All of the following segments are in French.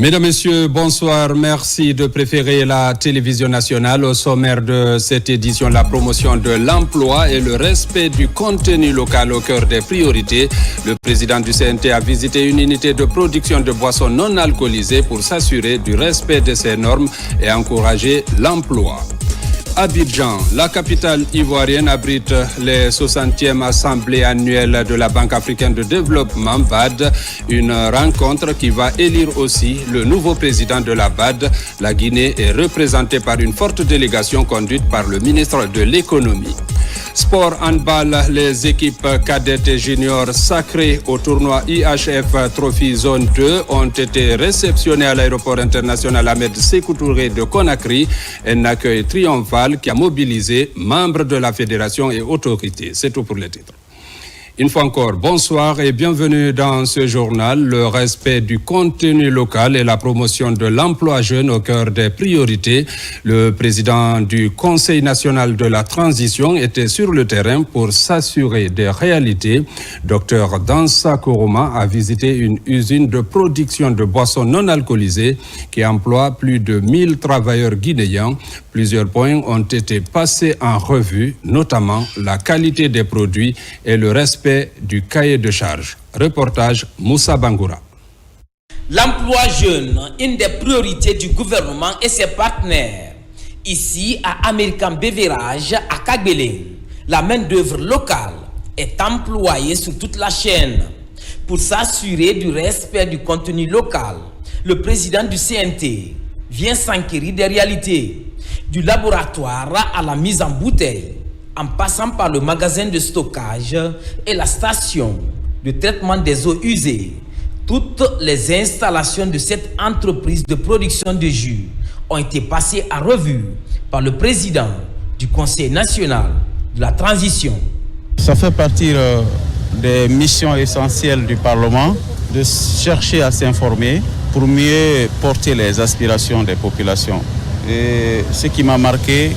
Mesdames, Messieurs, bonsoir. Merci de préférer la télévision nationale. Au sommaire de cette édition, la promotion de l'emploi et le respect du contenu local au cœur des priorités. Le président du CNT a visité une unité de production de boissons non alcoolisées pour s'assurer du respect de ces normes et encourager l'emploi. Abidjan, la capitale ivoirienne, abrite les 60e assemblées annuelles de la Banque africaine de développement, BAD, une rencontre qui va élire aussi le nouveau président de la BAD. La Guinée est représentée par une forte délégation conduite par le ministre de l'économie. Sport handball, les équipes cadettes et juniors sacrées au tournoi IHF Trophy Zone 2 ont été réceptionnées à l'aéroport international Ahmed Sékou Touré de Conakry. Un accueil triomphal qui a mobilisé membres de la fédération et autorités. C'est tout pour les titres. Une fois encore, bonsoir et bienvenue dans ce journal. Le respect du contenu local et la promotion de l'emploi jeune au cœur des priorités. Le président du Conseil national de la transition était sur le terrain pour s'assurer des réalités. Dr Dansa Koroma a visité une usine de production de boissons non alcoolisées qui emploie plus de 1000 travailleurs guinéens. Plusieurs points ont été passés en revue, notamment la qualité des produits et le respect du cahier de charge. Reportage Moussa Bangoura. L'emploi jeune, une des priorités du gouvernement et ses partenaires. Ici, à American Beverage, à Kagbele, la main-d'œuvre locale est employée sur toute la chaîne. Pour s'assurer du respect du contenu local, le président du CNT vient s'enquérir des réalités. Du laboratoire à la mise en bouteille, en passant par le magasin de stockage et la station de traitement des eaux usées. Toutes les installations de cette entreprise de production de jus ont été passées à revue par le président du Conseil national de la transition. Ça fait partie des missions essentielles du Parlement de chercher à s'informer pour mieux porter les aspirations des populations. Et ce qui m'a marqué,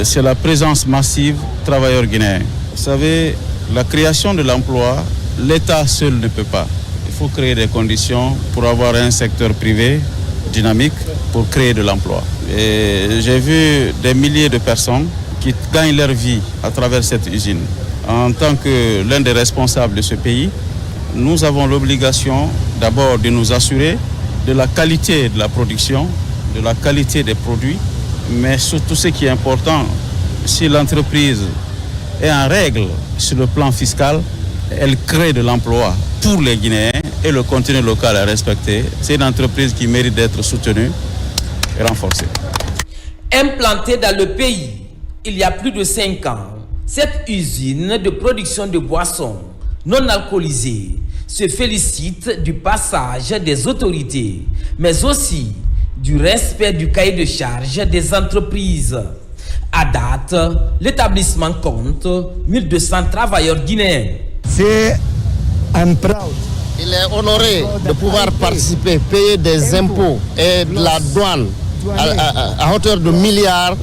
c'est la présence massive de travailleurs guinéens. Vous savez, la création de l'emploi, l'État seul ne peut pas. Il faut créer des conditions pour avoir un secteur privé dynamique pour créer de l'emploi. Et j'ai vu des milliers de personnes qui gagnent leur vie à travers cette usine. En tant que l'un des responsables de ce pays, nous avons l'obligation d'abord de nous assurer de la qualité de la production, de la qualité des produits, mais surtout ce qui est important, si l'entreprise est en règle sur le plan fiscal, elle crée de l'emploi pour les Guinéens et le contenu local est respecté. C'est une entreprise qui mérite d'être soutenue et renforcée. Implantée dans le pays il y a plus de 5 ans, cette usine de production de boissons non alcoolisées se félicite du passage des autorités, mais aussi du respect du cahier de charge des entreprises. À date, l'établissement compte 1200 travailleurs guinéens. C'est un proud. Il est honoré de pouvoir participer, payer des impôts et de la douane à hauteur de milliards,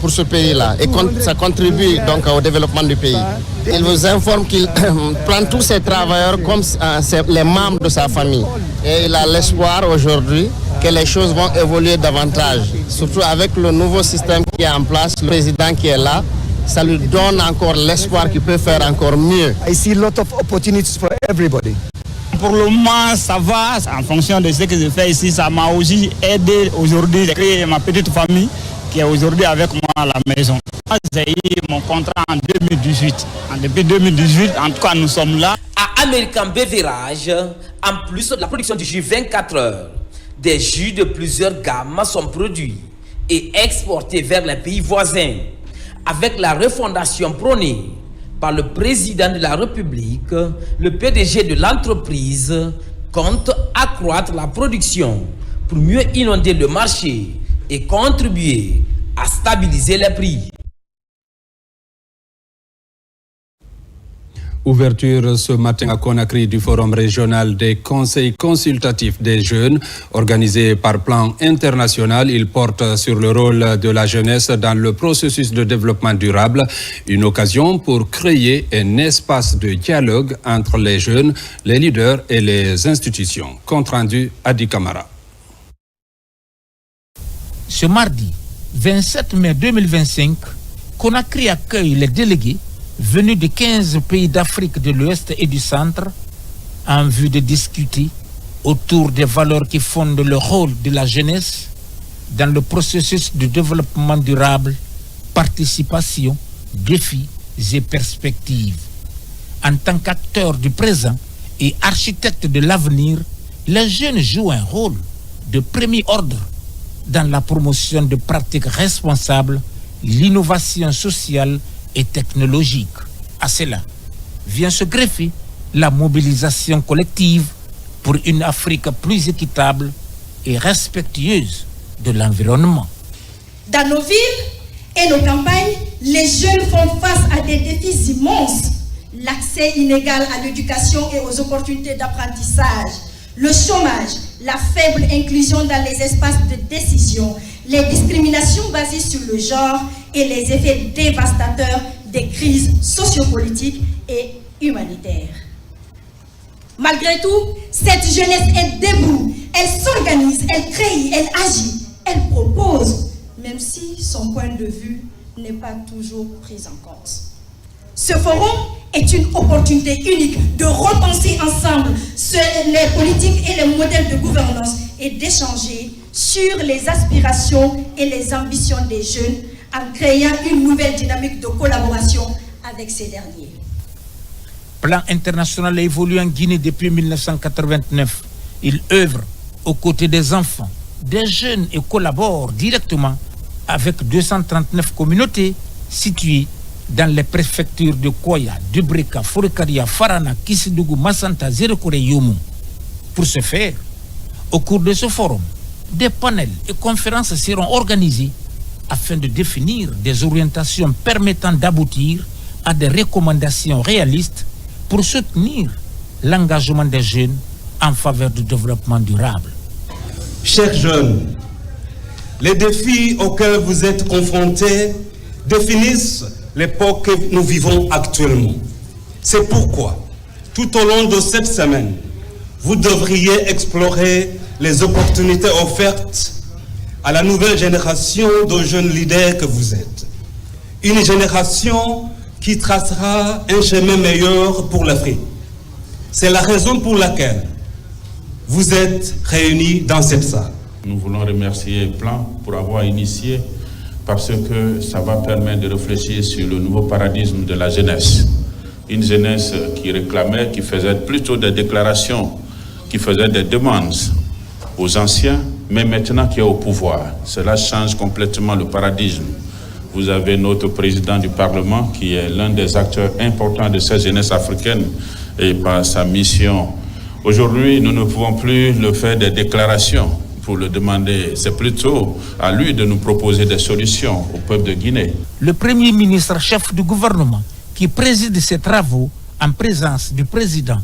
pour ce pays-là. Et ça contribue donc au développement du pays. Il vous informe qu'il prend tous ses travailleurs comme les membres de sa famille. Et il a l'espoir aujourd'hui que les choses vont évoluer davantage. Surtout avec le nouveau système qui est en place, le président qui est là, ça lui donne encore l'espoir qu'il peut faire encore mieux. I see a lot of opportunities for everybody. Pour le moment, ça va. En fonction de ce que je fais ici, ça m'a aussi aidé aujourd'hui à créer ma petite famille qui est aujourd'hui avec moi à la maison. J'ai eu mon contrat en 2018. Depuis 2018, en tout cas, nous sommes là. À American Beverage, en plus de la production du jus 24 heures, des jus de plusieurs gammes sont produits et exportés vers les pays voisins. Avec la refondation prônée par le président de la République, le PDG de l'entreprise compte accroître la production pour mieux inonder le marché et contribuer à stabiliser les prix. Ouverture ce matin à Conakry du Forum régional des conseils consultatifs des jeunes organisé par Plan International. Il porte sur le rôle de la jeunesse dans le processus de développement durable, une occasion pour créer un espace de dialogue entre les jeunes, les leaders et les institutions. Compte rendu Adi Kamara. Ce mardi 27 mai 2025, Conakry accueille les délégués venus de 15 pays d'Afrique de l'Ouest et du Centre en vue de discuter autour des valeurs qui fondent le rôle de la jeunesse dans le processus de développement durable, participation, défis et perspectives. En tant qu'acteurs du présent et architectes de l'avenir, les jeunes jouent un rôle de premier ordre dans la promotion de pratiques responsables, l'innovation sociale et technologique. À cela vient se greffer la mobilisation collective pour une Afrique plus équitable et respectueuse de l'environnement. Dans nos villes et nos campagnes, les jeunes font face à des défis immenses. L'accès inégal à l'éducation et aux opportunités d'apprentissage, le chômage, la faible inclusion dans les espaces de décision, les discriminations basées sur le genre et les effets dévastateurs des crises sociopolitiques et humanitaires. Malgré tout, cette jeunesse est debout, elle s'organise, elle crée, elle agit, elle propose, même si son point de vue n'est pas toujours pris en compte. Ce forum est une opportunité unique de repenser ensemble les politiques et les modèles de gouvernance et d'échanger sur les aspirations et les ambitions des jeunes en créant une nouvelle dynamique de collaboration avec ces derniers. Plan International évolue en Guinée depuis 1989. Il œuvre aux côtés des enfants, des jeunes et collabore directement avec 239 communautés situées dans les préfectures de Koya, Dubrika, Forekaria, Farana, Kissidougou, Massanta, Zérekore et Youmou. Pour ce faire, au cours de ce forum, des panels et conférences seront organisés afin de définir des orientations permettant d'aboutir à des recommandations réalistes pour soutenir l'engagement des jeunes en faveur du développement durable. Chers jeunes, les défis auxquels vous êtes confrontés définissent l'époque que nous vivons actuellement. C'est pourquoi, tout au long de cette semaine, vous devriez explorer les opportunités offertes à la nouvelle génération de jeunes leaders que vous êtes. Une génération qui tracera un chemin meilleur pour l'Afrique. C'est la raison pour laquelle vous êtes réunis dans cette salle. Nous voulons remercier Plan pour avoir initié, parce que ça va permettre de réfléchir sur le nouveau paradigme de la jeunesse. Une jeunesse qui réclamait, qui faisait plutôt des déclarations, qui faisait des demandes aux anciens, mais maintenant qui est au pouvoir. Cela change complètement le paradigme. Vous avez notre président du Parlement qui est l'un des acteurs importants de cette jeunesse africaine et par sa mission. Aujourd'hui, nous ne pouvons plus le faire des déclarations pour le demander. C'est plutôt à lui de nous proposer des solutions au peuple de Guinée. Le Premier ministre chef du gouvernement qui préside ces travaux en présence du président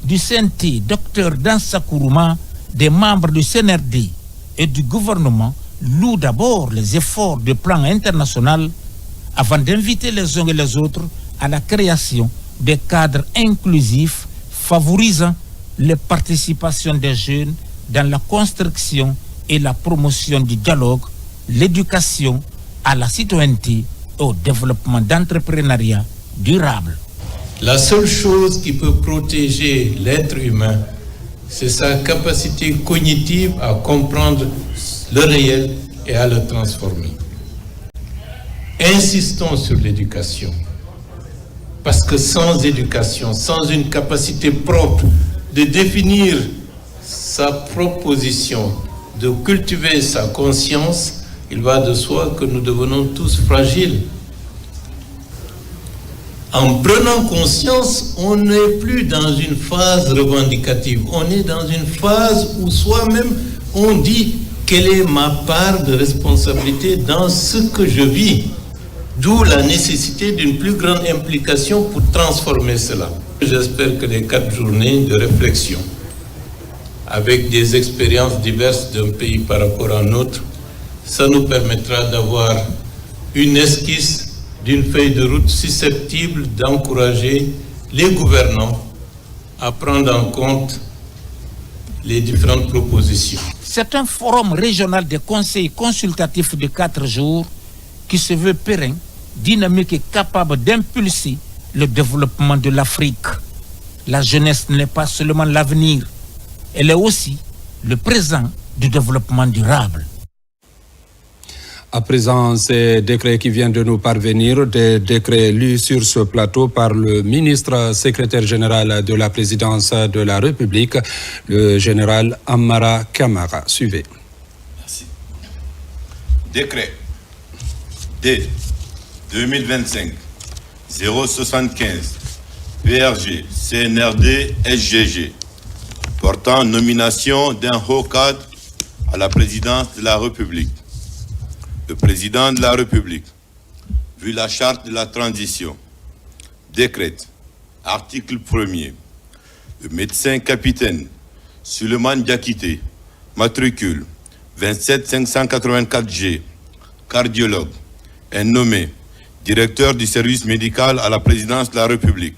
du CNT, Dr Dansa Kourouma, des membres du CNRD et du gouvernement loue d'abord les efforts du Plan International avant d'inviter les uns et les autres à la création des cadres inclusifs favorisant les participations des jeunes dans la construction et la promotion du dialogue, l'éducation à la citoyenneté et au développement d'entrepreneuriat durable. La seule chose qui peut protéger l'être humain, c'est sa capacité cognitive à comprendre le réel et à le transformer. Insistons sur l'éducation, parce que sans éducation, sans une capacité propre de définir sa proposition, de cultiver sa conscience, il va de soi que nous devenons tous fragiles. En prenant conscience, on n'est plus dans une phase revendicative, on est dans une phase où soi-même on dit quelle est ma part de responsabilité dans ce que je vis, d'où la nécessité d'une plus grande implication pour transformer cela. J'espère que les 4 journées de réflexion, avec des expériences diverses d'un pays par rapport à un autre, ça nous permettra d'avoir une esquisse d'une feuille de route susceptible d'encourager les gouvernants à prendre en compte les différentes propositions. C'est un forum régional des conseils consultatifs de 4 jours qui se veut pérenne, dynamique et capable d'impulser le développement de l'Afrique. La jeunesse n'est pas seulement l'avenir, elle est aussi le présent du développement durable. À présent, ces décrets qui viennent de nous parvenir, des décrets lus sur ce plateau par le ministre secrétaire général de la présidence de la République, le général Amara Kamara. Suivez. Merci. Décret D 2025 075 PRG CNRD SGG portant nomination d'un haut cadre à la présidence de la République. Le président de la République, vu la charte de la transition, décrète, article 1er, le médecin capitaine Suleiman Diakité, matricule 27584G, cardiologue, est nommé directeur du service médical à la présidence de la République,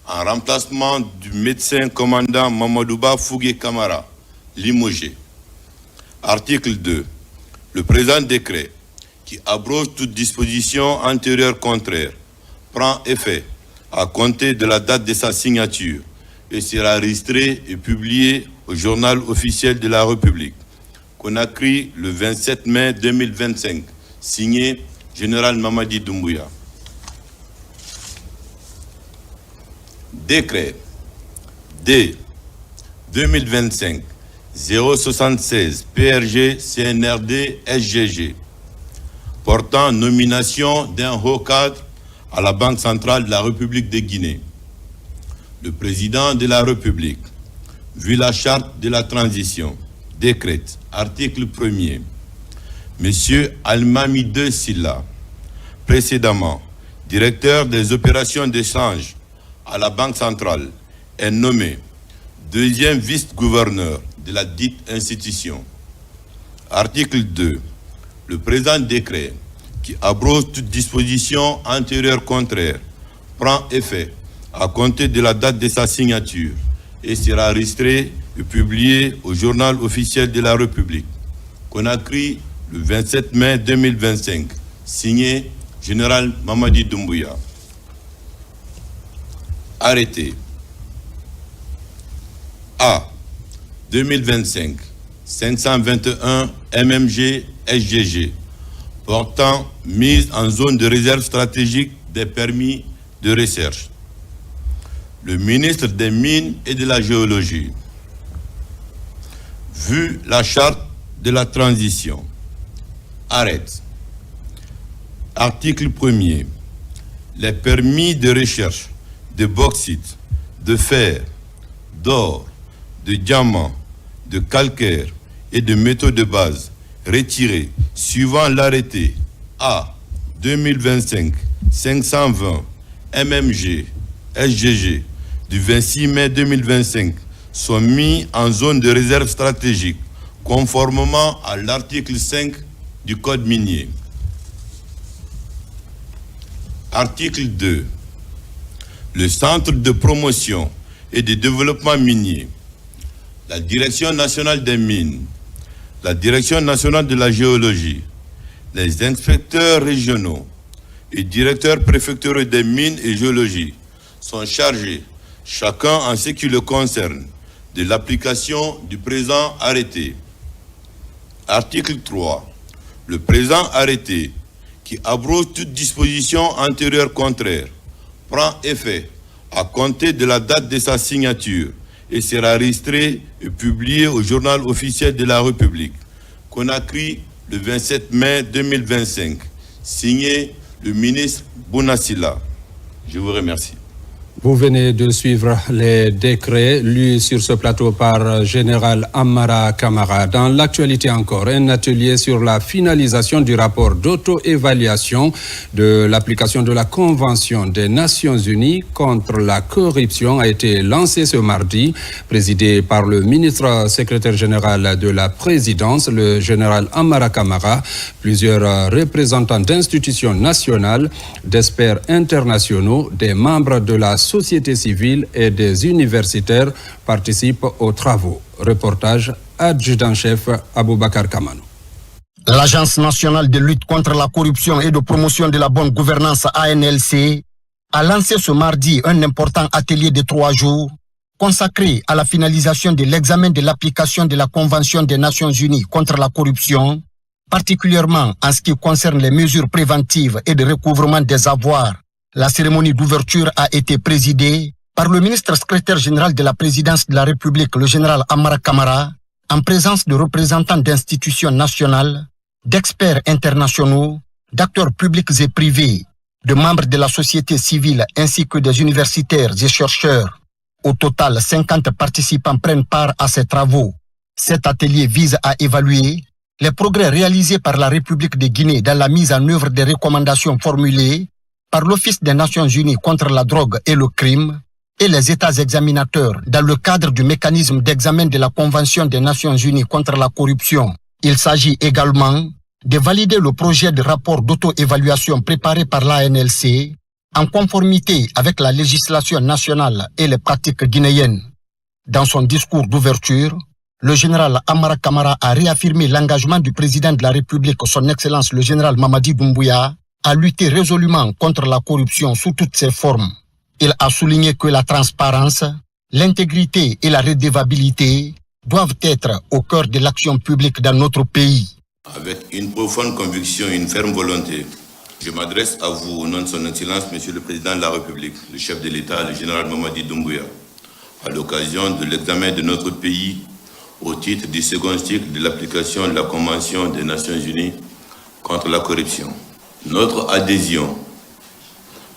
en remplacement du médecin commandant Mamadouba Fougué Kamara, limogé. Article 2. Le présent décret, qui abroge toute disposition antérieure contraire, prend effet à compter de la date de sa signature et sera registré et publié au journal officiel de la République. Conakry, le 27 mai 2025, signé Général Mamadi Doumbouya. Décret D 2025 076 PRG CNRD SGG portant nomination d'un haut cadre à la Banque centrale de la République de Guinée. Le président de la République, vu la charte de la transition, décrète, article 1er, M. Almami De Silla, précédemment directeur des opérations d'échange à la Banque centrale, est nommé deuxième vice-gouverneur de la dite institution. Article 2. Le présent décret, qui abroge toute disposition antérieure contraire, prend effet à compter de la date de sa signature et sera enregistré et publié au journal officiel de la République. Conakry, le 27 mai 2025, signé Général Mamadi Doumbouya. Arrêté. A. 2025 521 MMG SGG portant mise en zone de réserve stratégique des permis de recherche. Le ministre des Mines et de la Géologie, vu la charte de la transition, arrête. Article 1er. Les permis de recherche de bauxite, de fer, d'or, de diamant, de calcaire et de métaux de base retirés suivant l'arrêté A 2025 520 MMG SGG du 26 mai 2025 sont mis en zone de réserve stratégique conformément à l'article 5 du Code minier. Article 2. Le Centre de promotion et de développement minier, la Direction nationale des mines, la Direction nationale de la géologie, les inspecteurs régionaux et directeurs préfectoraux des mines et géologie sont chargés, chacun en ce qui le concerne, de l'application du présent arrêté. Article 3. Le présent arrêté, qui abroge toute disposition antérieure contraire, prend effet à compter de la date de sa signature et sera enregistré et publié au journal officiel de la République. Conakry, le 27 mai 2025. Signé le ministre Bouna Silla. Je vous remercie. Vous venez de suivre les décrets lus sur ce plateau par Général Amara Kamara. Dans l'actualité encore, un atelier sur la finalisation du rapport d'auto-évaluation de l'application de la Convention des Nations Unies contre la corruption a été lancé ce mardi, présidé par le ministre secrétaire général de la présidence, le Général Amara Kamara. Plusieurs représentants d'institutions nationales, d'experts internationaux, des membres de la société civile et des universitaires participent aux travaux. Reportage adjudant-chef Aboubakar Kamanou. L'Agence nationale de lutte contre la corruption et de promotion de la bonne gouvernance ANLC a lancé ce mardi un important atelier de 3 jours consacré à la finalisation de l'examen de l'application de la Convention des Nations Unies contre la corruption, particulièrement en ce qui concerne les mesures préventives et de recouvrement des avoirs. La cérémonie d'ouverture a été présidée par le ministre secrétaire général de la présidence de la République, le général Amara Kamara, en présence de représentants d'institutions nationales, d'experts internationaux, d'acteurs publics et privés, de membres de la société civile ainsi que des universitaires et chercheurs. Au total, 50 participants prennent part à ces travaux. Cet atelier vise à évaluer les progrès réalisés par la République de Guinée dans la mise en œuvre des recommandations formulées par l'Office des Nations Unies contre la drogue et le crime et les États examinateurs dans le cadre du mécanisme d'examen de la Convention des Nations Unies contre la corruption. Il s'agit également de valider le projet de rapport d'auto-évaluation préparé par l'ANLC en conformité avec la législation nationale et les pratiques guinéennes. Dans son discours d'ouverture, le général Amara Kamara a réaffirmé l'engagement du président de la République, son Excellence le général Mamadi Doumbouya, à lutter résolument contre la corruption sous toutes ses formes. Il a souligné que la transparence, l'intégrité et la redevabilité doivent être au cœur de l'action publique dans notre pays. Avec une profonde conviction et une ferme volonté, je m'adresse à vous au nom de son Excellence, Monsieur le Président de la République, le chef de l'État, le général Mamadi Doumbouya, à l'occasion de l'examen de notre pays au titre du second cycle de l'application de la Convention des Nations Unies contre la corruption. Notre adhésion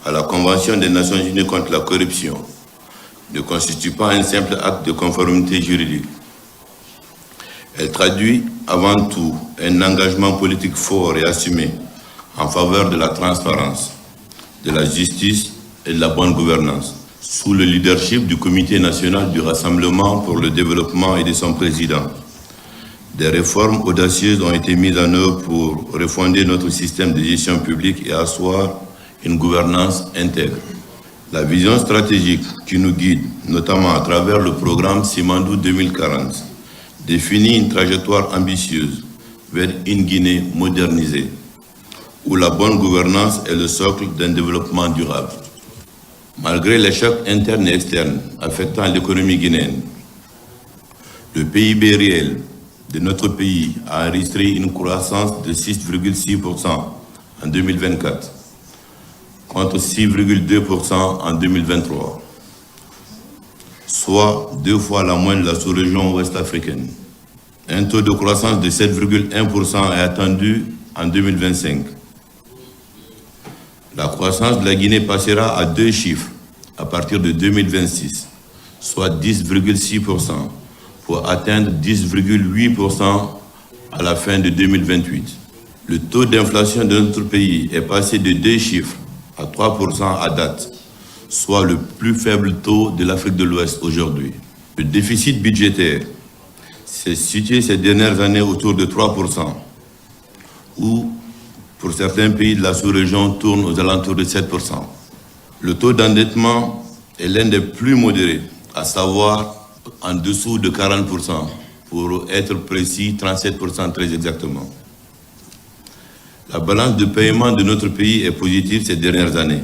à la Convention des Nations Unies contre la corruption ne constitue pas un simple acte de conformité juridique. Elle traduit avant tout un engagement politique fort et assumé en faveur de la transparence, de la justice et de la bonne gouvernance. Sous le leadership du Comité national du Rassemblement pour le développement et de son président, des réformes audacieuses ont été mises en œuvre pour refonder notre système de gestion publique et asseoir une gouvernance intègre. La vision stratégique qui nous guide, notamment à travers le programme Simandou 2040, définit une trajectoire ambitieuse vers une Guinée modernisée, où la bonne gouvernance est le socle d'un développement durable. Malgré les chocs internes et externes affectant l'économie guinéenne, le PIB réel de notre pays a enregistré une croissance de 6,6% en 2024, contre 6,2% en 2023, soit 2 fois la moyenne de la sous-région ouest-africaine. Un taux de croissance de 7,1% est attendu en 2025. La croissance de la Guinée passera à 2 chiffres à partir de 2026, soit 10,6%, pour atteindre 10,8% à la fin de 2028. Le taux d'inflation de notre pays est passé de 2 chiffres à 3% à date, soit le plus faible taux de l'Afrique de l'Ouest aujourd'hui. Le déficit budgétaire s'est situé ces dernières années autour de 3%, ou pour certains pays de la sous-région tourne aux alentours de 7%. Le taux d'endettement est l'un des plus modérés, à savoir en dessous de 40%, pour être précis, 37% très exactement. La balance de paiement de notre pays est positive ces dernières années.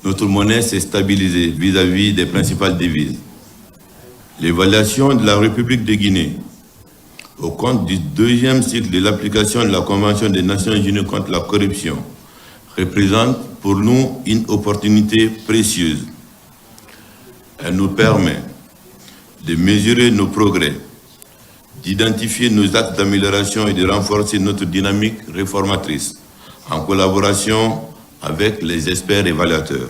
Notre monnaie s'est stabilisée vis-à-vis des principales devises. L'évaluation de la République de Guinée au compte du 2e cycle de l'application de la Convention des Nations Unies contre la corruption représente pour nous une opportunité précieuse. Elle nous permet de mesurer nos progrès, d'identifier nos actes d'amélioration et de renforcer notre dynamique réformatrice en collaboration avec les experts évaluateurs.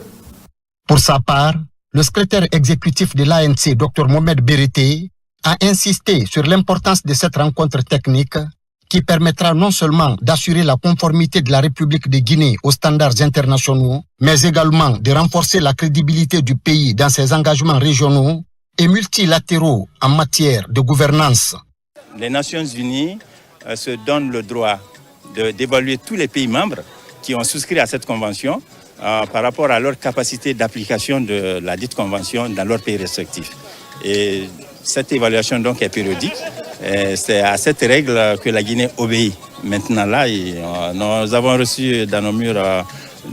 Pour sa part, le secrétaire exécutif de l'ANC, Dr Mohamed Berete, a insisté sur l'importance de cette rencontre technique qui permettra non seulement d'assurer la conformité de la République de Guinée aux standards internationaux, mais également de renforcer la crédibilité du pays dans ses engagements régionaux et multilatéraux en matière de gouvernance. Les Nations Unies se donnent le droit d'évaluer tous les pays membres qui ont souscrit à cette convention par rapport à leur capacité d'application de la dite convention dans leurs pays respectifs. Et cette évaluation donc est périodique. C'est à cette règle que la Guinée obéit. Maintenant là, nous avons reçu dans nos murs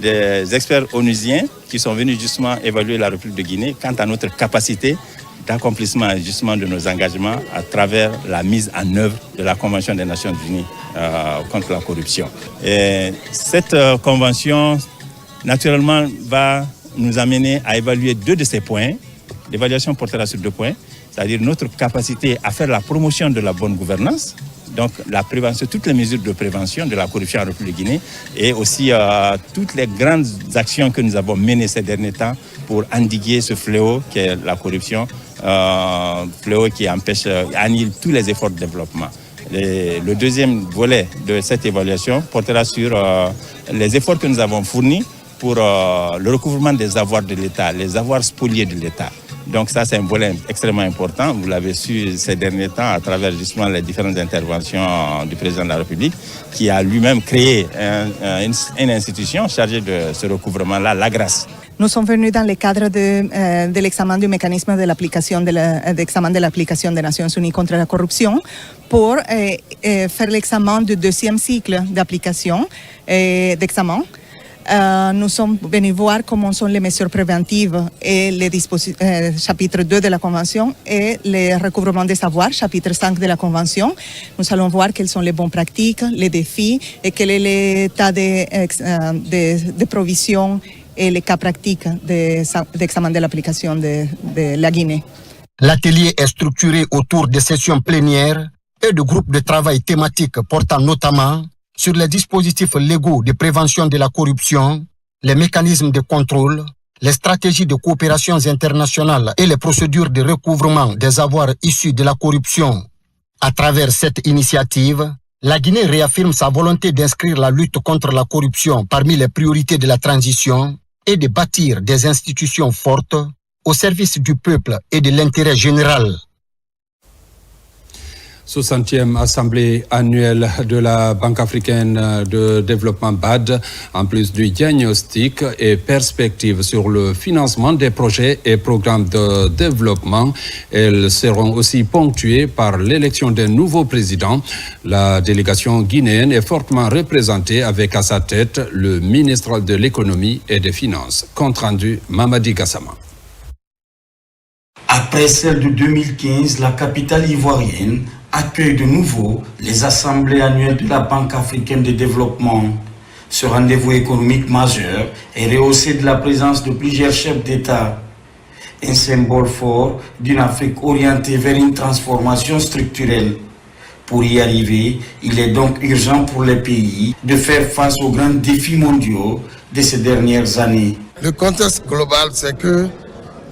des experts onusiens qui sont venus justement évaluer la République de Guinée quant à notre capacité d'accomplissement justement de nos engagements à travers la mise en œuvre de la Convention des Nations Unies contre la corruption. Et cette convention, naturellement, va nous amener à évaluer 2 de ces points. L'évaluation portera sur 2 points, c'est-à-dire notre capacité à faire la promotion de la bonne gouvernance, donc la prévention, toutes les mesures de prévention de la corruption en République de Guinée et aussi toutes les grandes actions que nous avons menées ces derniers temps pour endiguer ce fléau qui est la corruption, fléau qui annule tous les efforts de développement. Le deuxième volet de cette évaluation portera sur les efforts que nous avons fournis pour le recouvrement des avoirs de l'État, les avoirs spoliés de l'État. Donc ça, c'est un volet extrêmement important. Vous l'avez su ces derniers temps à travers justement les différentes interventions du président de la République qui a lui-même créé une institution chargée de ce recouvrement-là, l'AGRAS. Nous sommes venus dans le cadre de l'examen du mécanisme de l'application de l'application des Nations Unies contre la corruption pour faire l'examen du 2e cycle d'application d'examen. Nous sommes venus voir comment sont les mesures préventives et les chapitre 2 de la Convention et le recouvrement des savoirs, chapitre 5 de la Convention. Nous allons voir quelles sont les bonnes pratiques, les défis et quel est l'état de provision et les cas pratiques d'examen de l'application de la Guinée. L'atelier est structuré autour de sessions plénières et de groupes de travail thématiques portant notamment sur les dispositifs légaux de prévention de la corruption, les mécanismes de contrôle, les stratégies de coopération internationales et les procédures de recouvrement des avoirs issus de la corruption. À travers cette initiative, la Guinée réaffirme sa volonté d'inscrire la lutte contre la corruption parmi les priorités de la transition et de bâtir des institutions fortes au service du peuple et de l'intérêt général. 60e assemblée annuelle de la Banque africaine de développement BAD, en plus du diagnostic et perspectives sur le financement des projets et programmes de développement. Elles seront aussi ponctuées par l'élection d'un nouveau président. La délégation guinéenne est fortement représentée avec à sa tête le ministre de l'économie et des finances. Compte rendu Mamadi Gassama. Après celle de 2015, la capitale ivoirienne accueille de nouveau les assemblées annuelles de la Banque africaine de développement. Ce rendez-vous économique majeur est rehaussé de la présence de plusieurs chefs d'État. Un symbole fort d'une Afrique orientée vers une transformation structurelle. Pour y arriver, il est donc urgent pour les pays de faire face aux grands défis mondiaux de ces dernières années. Le contexte global, c'est que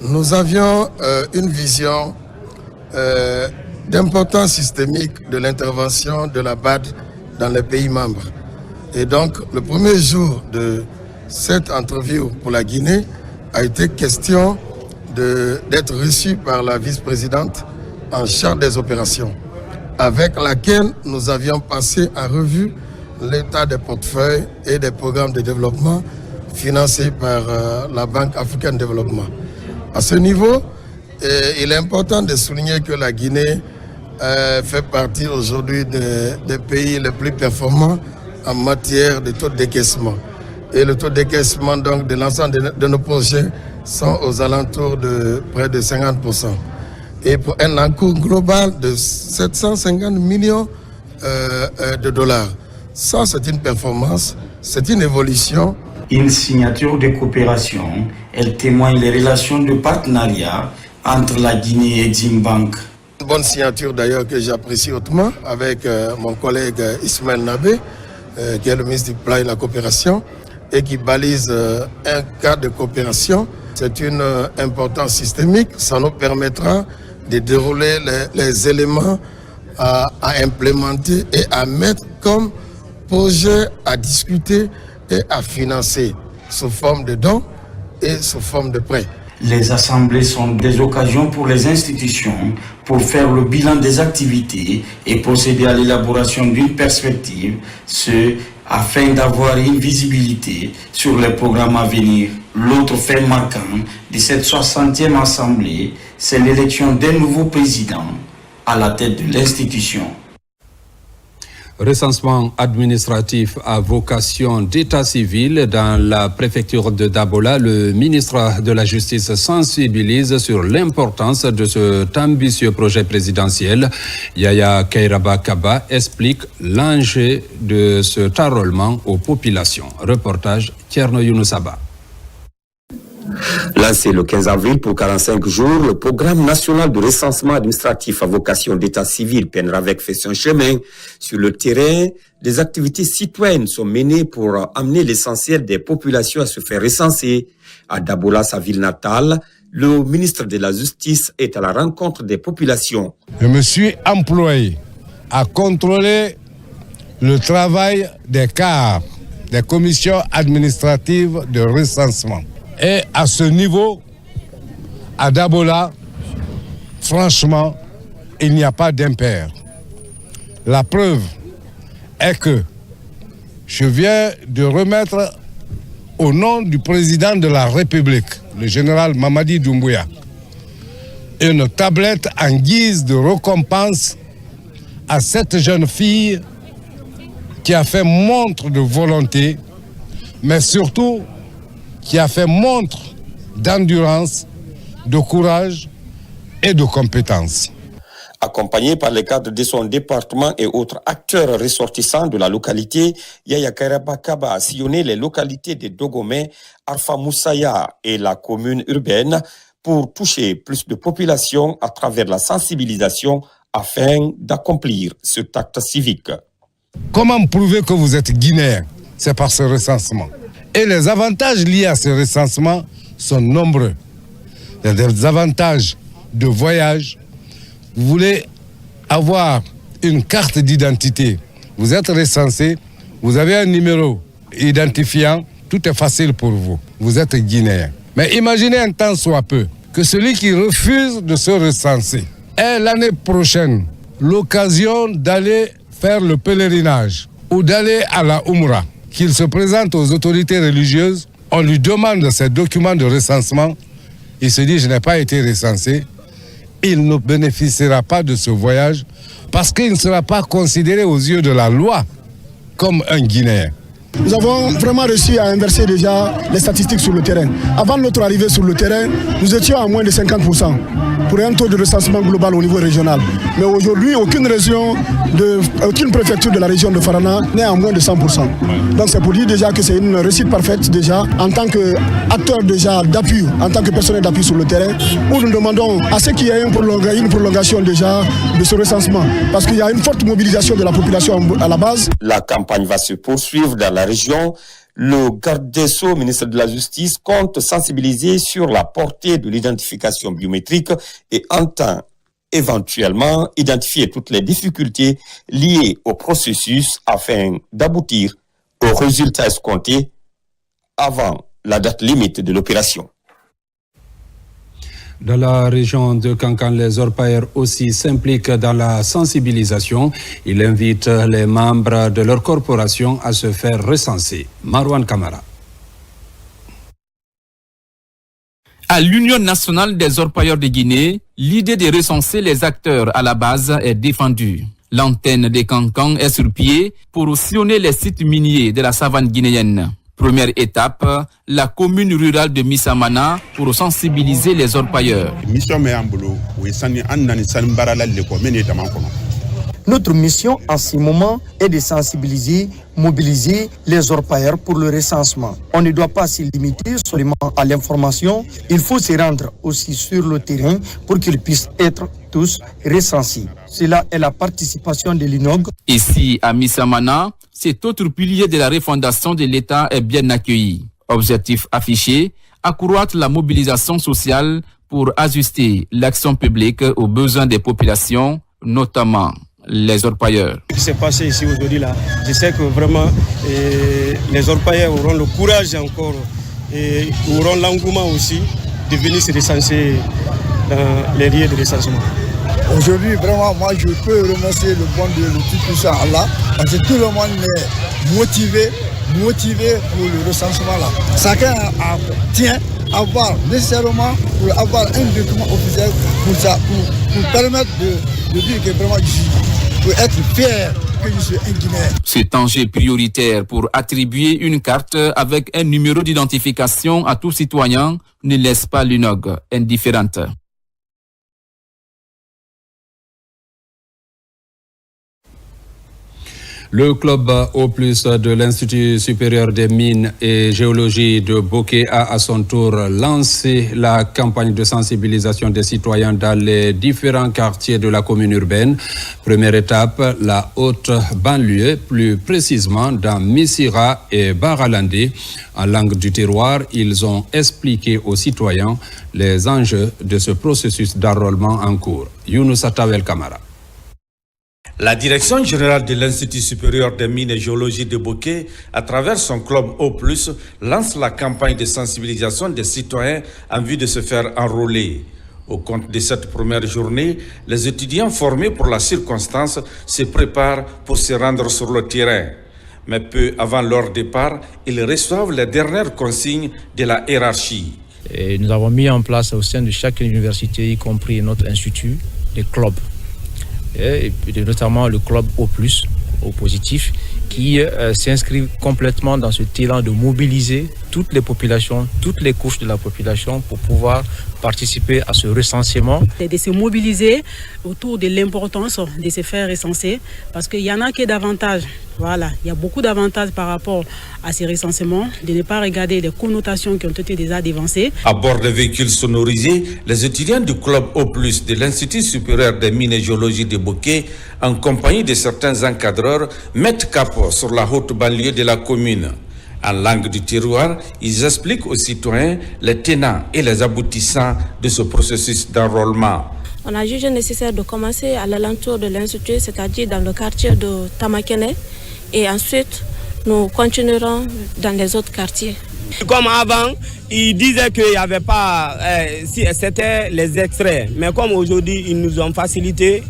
nous avions une vision d'importance systémique de l'intervention de la BAD dans les pays membres. Et donc, le premier jour de cette interview pour la Guinée a été question d'être reçu par la vice-présidente en charge des opérations, avec laquelle nous avions passé en revue l'état des portefeuilles et des programmes de développement financés par la Banque africaine de développement. À ce niveau, il est important de souligner que la Guinée fait partie aujourd'hui des pays les plus performants en matière de taux de décaissement. Et le taux de décaissement donc, de l'ensemble de nos projets sont aux alentours de près de 50%. Et pour un encours global de 750 millions de dollars. Ça, c'est une performance, c'est une évolution. Une signature de coopération, elle témoigne les relations de partenariat entre la Guinée et Eximbank. Une bonne signature d'ailleurs que j'apprécie hautement avec mon collègue Ismaël Nabé, qui est le ministre du Plan et de la Coopération, et qui balise un cadre de coopération. c'est une importance systémique. Ça nous permettra de dérouler les éléments à implémenter et à mettre comme projet à discuter et à financer sous forme de dons et sous forme de prêts. Les assemblées sont des occasions pour les institutions pour faire le bilan des activités et procéder à l'élaboration d'une perspective, ce afin d'avoir une visibilité sur les programmes à venir. L'autre fait marquant de cette 60e assemblée, c'est l'élection d'un nouveau président à la tête de l'institution. Recensement administratif à vocation d'état civil dans la préfecture de Dabola, le ministre de la Justice sensibilise sur l'importance de cet ambitieux projet présidentiel. Yaya Kairaba Kaba explique l'enjeu de cet enrôlement aux populations. Reportage Tierno Younoussaba. Lancé le 15 avril pour 45 jours, le programme national de recensement administratif à vocation d'état civil PENRAVEC fait son chemin. Sur le terrain, des activités citoyennes sont menées pour amener l'essentiel des populations à se faire recenser. À Dabola, sa ville natale, le ministre de la Justice est à la rencontre des populations. Je me suis employé à contrôler le travail des CAR, des commissions administratives de recensement. Et à ce niveau, à Dabola, franchement, il n'y a pas d'impair. La preuve est que je viens de remettre au nom du président de la République, le général Mamadi Doumbouya, une tablette en guise de récompense à cette jeune fille qui a fait montre de volonté, mais surtout qui a fait montre d'endurance, de courage et de compétence. Accompagné par les cadres de son département et autres acteurs ressortissants de la localité, Yaya Kairaba Kaba a sillonné les localités de Dogomé, Arfa Moussaya et la commune urbaine pour toucher plus de population à travers la sensibilisation afin d'accomplir cet acte civique. Comment prouver que vous êtes guinéen? C'est par ce recensement. Et les avantages liés à ce recensement sont nombreux. Il y a des avantages de voyage. Vous voulez avoir une carte d'identité. Vous êtes recensé, vous avez un numéro identifiant, tout est facile pour vous. Vous êtes guinéen. Mais imaginez un temps soit peu que celui qui refuse de se recenser ait l'année prochaine l'occasion d'aller faire le pèlerinage ou d'aller à la Oumra, qu'il se présente aux autorités religieuses, on lui demande ses documents de recensement, il se dit « je n'ai pas été recensé », il ne bénéficiera pas de ce voyage parce qu'il ne sera pas considéré aux yeux de la loi comme un Guinéen. Nous avons vraiment réussi à inverser déjà les statistiques sur le terrain. Avant notre arrivée sur le terrain, nous étions à moins de 50% pour un taux de recensement global au niveau régional. Mais aujourd'hui, aucune préfecture de la région de Farana n'est à moins de 100%. Donc c'est pour dire déjà que c'est une réussite parfaite déjà en tant qu'acteur déjà d'appui, en tant que personnel d'appui sur le terrain, où nous demandons à ce qu'il y ait une prolongation déjà de ce recensement. Parce qu'il y a une forte mobilisation de la population à la base. La campagne va se poursuivre dans la région. Le garde des Sceaux, ministre de la Justice, compte sensibiliser sur la portée de l'identification biométrique et entend éventuellement identifier toutes les difficultés liées au processus afin d'aboutir aux résultats escomptés avant la date limite de l'opération. Dans la région de Kankan, les orpailleurs aussi s'impliquent dans la sensibilisation. Ils invitent les membres de leur corporation à se faire recenser. Marwan Kamara. À l'Union nationale des orpailleurs de Guinée, l'idée de recenser les acteurs à la base est défendue. L'antenne de Kankan est sur pied pour sillonner les sites miniers de la savane guinéenne. Première étape, la commune rurale de Missamana pour sensibiliser les orpailleurs. Notre mission en ce moment est de sensibiliser, mobiliser les orpailleurs pour le recensement. On ne doit pas se limiter seulement à l'information, il faut se rendre aussi sur le terrain pour qu'ils puissent être tous recensés. Cela est la participation de l'INOG. Ici à Missamana, cet autre pilier de la refondation de l'État est bien accueilli. Objectif affiché, accroître la mobilisation sociale pour ajuster l'action publique aux besoins des populations, notamment les orpailleurs. Ce qui s'est passé ici aujourd'hui, là, je sais que vraiment les orpailleurs auront le courage encore et auront l'engouement aussi de venir se recenser dans les lieux de recensement. Aujourd'hui, vraiment, moi, je peux remercier le bon Dieu, le Tout-Puissant Allah, parce que tout le monde est motivé pour le recensement là. Chacun tient à avoir nécessairement pour avoir un document officiel pour permettre de dire que vraiment je suis, pour être fier que je suis un Guinéen. C'est enjeu prioritaire pour attribuer une carte avec un numéro d'identification à tout citoyen ne laisse pas l'UNOG indifférente. Le club O+ de l'Institut supérieur des mines et géologie de Bokeh a à son tour lancé la campagne de sensibilisation des citoyens dans les différents quartiers de la commune urbaine. Première étape, la haute banlieue, plus précisément dans Missira et Baralandé. En langue du terroir, ils ont expliqué aux citoyens les enjeux de ce processus d'enrôlement en cours. Younous Atawel Kamara. La direction générale de l'Institut supérieur des mines et géologie de Bokeh, à travers son club O+, lance la campagne de sensibilisation des citoyens en vue de se faire enrôler. Au compte de cette première journée, les étudiants formés pour la circonstance se préparent pour se rendre sur le terrain. Mais peu avant leur départ, ils reçoivent les dernières consignes de la hiérarchie. Et nous avons mis en place au sein de chaque université, y compris notre institut, des clubs. Et notamment le club O+, au positif, qui s'inscrit complètement dans ce élan de mobiliser toutes les populations, toutes les couches de la population pour pouvoir participer à ce recensement. De se mobiliser autour de l'importance de se faire recenser, parce qu'il y en a qui davantage. Voilà, il y a beaucoup d'avantages par rapport à ces recensements, de ne pas regarder les connotations qui ont été déjà dévancées. À bord de véhicules sonorisés, les étudiants du club O+, de l'Institut supérieur des mines et géologie de Bokeh, en compagnie de certains encadreurs, mettent cap sur la haute banlieue de la commune. En langue du terroir, ils expliquent aux citoyens les tenants et les aboutissants de ce processus d'enrôlement. On a jugé nécessaire de commencer à l'alentour de l'Institut, c'est-à-dire dans le quartier de Tamakene, et ensuite nous continuerons dans les autres quartiers. Comme avant, ils disaient qu'il n'y avait pas, c'était les extraits, mais comme aujourd'hui ils nous ont facilité,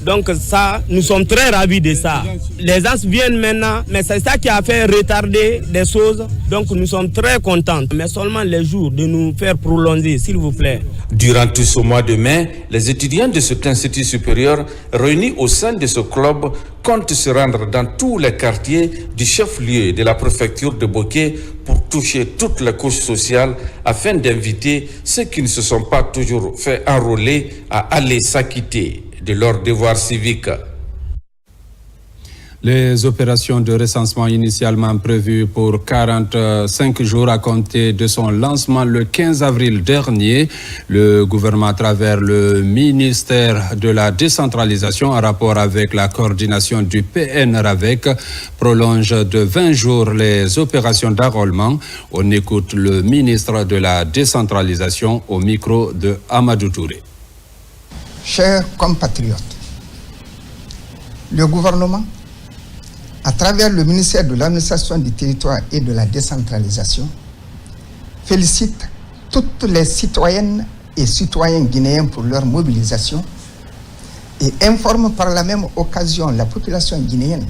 donc ça, nous sommes très ravis de ça. Les gens viennent maintenant, mais c'est ça qui a fait retarder des choses, donc nous sommes très contents. Mais seulement les jours de nous faire prolonger, s'il vous plaît. Durant tout ce mois de mai, les étudiants de cet institut supérieur réunis au sein de ce club comptent se rendre dans tous les quartiers du chef-lieu de la préfecture de Bokeh pour toucher toutes les couches sociales afin d'inviter ceux qui ne se sont pas toujours fait enrôler à aller s'acquitter de leurs devoirs civiques. Les opérations de recensement initialement prévues pour 45 jours à compter de son lancement le 15 avril dernier, le gouvernement à travers le ministère de la décentralisation en rapport avec la coordination du PN-RAVEC prolonge de 20 jours les opérations d'enrôlement. On écoute le ministre de la décentralisation au micro de Amadou Touré. Chers compatriotes, le gouvernement, à travers le ministère de l'administration du territoire et de la décentralisation, félicite toutes les citoyennes et citoyens guinéens pour leur mobilisation et informe par la même occasion la population guinéenne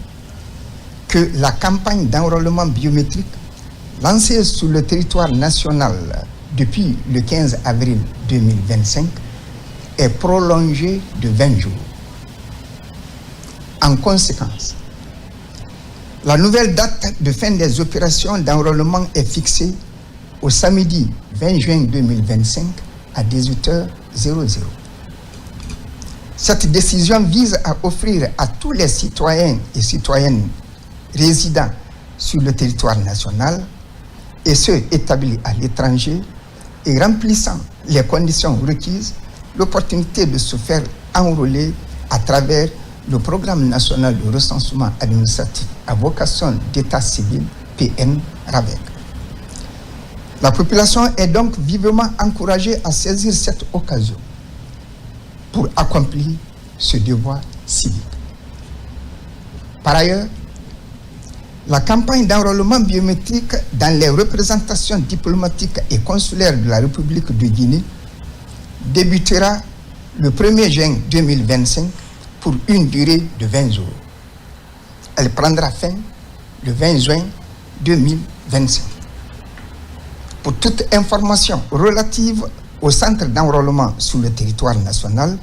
que la campagne d'enrôlement biométrique lancée sur le territoire national depuis le 15 avril 2025 est prolongée de 20 jours. En conséquence, la nouvelle date de fin des opérations d'enrôlement est fixée au samedi 20 juin 2025 à 18h00. Cette décision vise à offrir à tous les citoyens et citoyennes résidant sur le territoire national et ceux établis à l'étranger et remplissant les conditions requises l'opportunité de se faire enrôler à travers le programme national de recensement administratif à vocation d'état civil PN-RAVEC. La population est donc vivement encouragée à saisir cette occasion pour accomplir ce devoir civique. Par ailleurs, la campagne d'enrôlement biométrique dans les représentations diplomatiques et consulaires de la République de Guinée débutera le 1er juin 2025 pour une durée de 20 jours. Elle prendra fin le 20 juin 2025. Pour toute information relative au centre d'enrôlement sur le territoire national,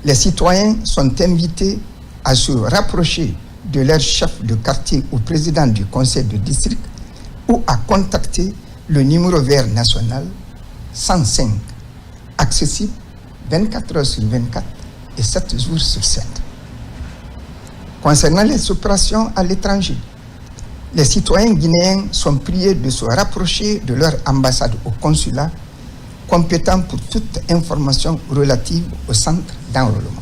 les citoyens sont invités à se rapprocher de leur chef de quartier ou président du conseil de district ou à contacter le numéro vert national 105, accessible 24 heures sur 24 et 7 jours sur 7. Concernant les opérations à l'étranger, les citoyens guinéens sont priés de se rapprocher de leur ambassade au consulat compétent pour toute information relative au centre d'enrôlement.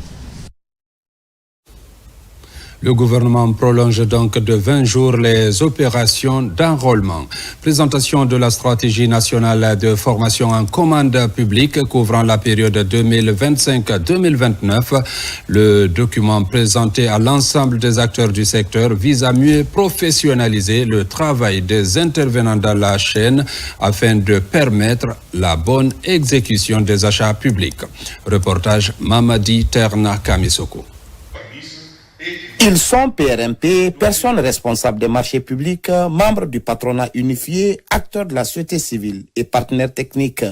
Le gouvernement prolonge donc de 20 jours les opérations d'enrôlement. Présentation de la stratégie nationale de formation en commande publique couvrant la période 2025-2029. Le document présenté à l'ensemble des acteurs du secteur vise à mieux professionnaliser le travail des intervenants dans la chaîne afin de permettre la bonne exécution des achats publics. Reportage Mamadi Terna Kamisoko. Ils sont PRMP, personnes responsables des marchés publics, membres du patronat unifié, acteurs de la société civile et partenaires techniques.